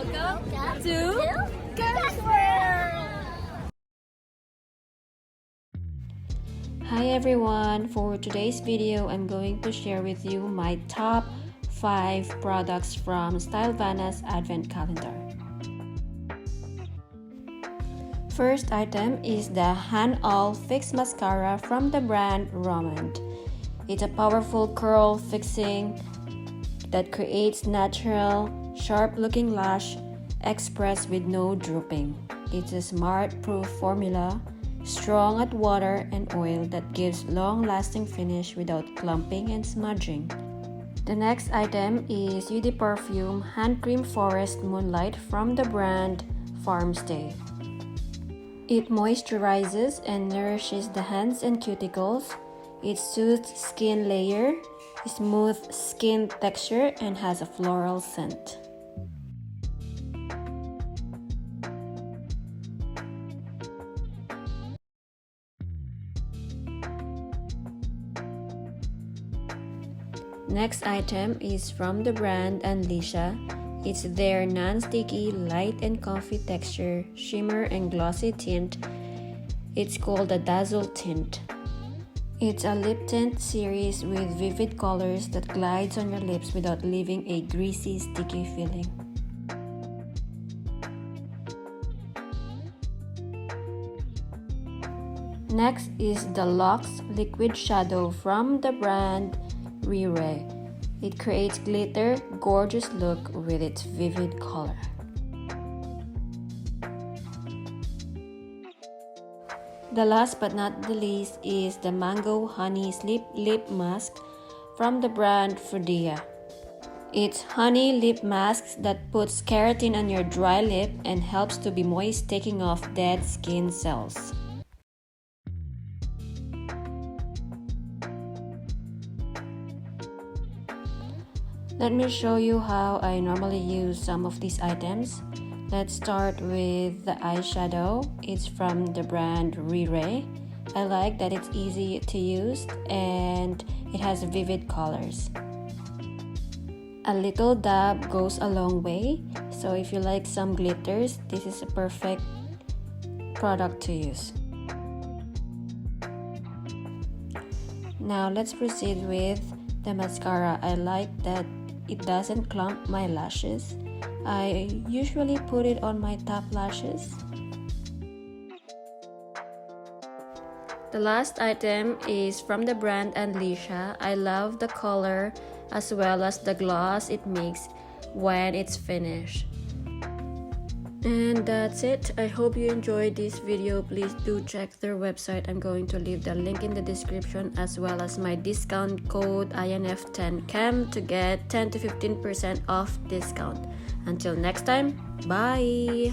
Welcome to Girls World! Hi everyone! For today's video, I'm going to share with you my top 5 products from Stylevana's Advent Calendar. First item is the Hand All Fix Mascara from the brand Romand. It's a powerful curl fixing that creates natural, sharp-looking lash expressed with no drooping. It's a smart-proof formula, strong at water and oil that gives long-lasting finish without clumping and smudging. The next item is UD Perfume Hand Cream Forest Moonlight from the brand Farmstay. It moisturizes and nourishes the hands and cuticles. It soothes skin layer, smooth skin texture, and has a floral scent. Next item is from the brand Unleasha. It's their non-sticky, light and comfy texture, shimmer and glossy tint. It's called a Dazzle Tint. It's a lip tint series with vivid colors that glides on your lips without leaving a greasy, sticky feeling. Next is the Luxe Liquid Shadow from the brand Rire. It creates glitter, gorgeous look with its vivid color. The last but not the least is the Mango Honey Sleep Lip Mask from the brand Fudia. It's honey lip masks that puts keratin on your dry lip and helps to be moist, taking off dead skin cells. Let me show you how I normally use some of these items. Let's start with the eyeshadow. It's from the brand Rire. I like that it's easy to use and it has vivid colors. A little dab goes a long way, so if you like some glitters, this is a perfect product to use. Now let's proceed with the mascara. I like that it doesn't clump my lashes. I usually put it on my top lashes. The last item is from the brand Unleasha. I love the color as well as the gloss it makes when it's finished. And that's it. I hope you enjoyed this video. Please do check their website. I'm going to leave the link in the description as well as my discount code INF10CHEM to get 10 to 15% off discount. Until next time, bye!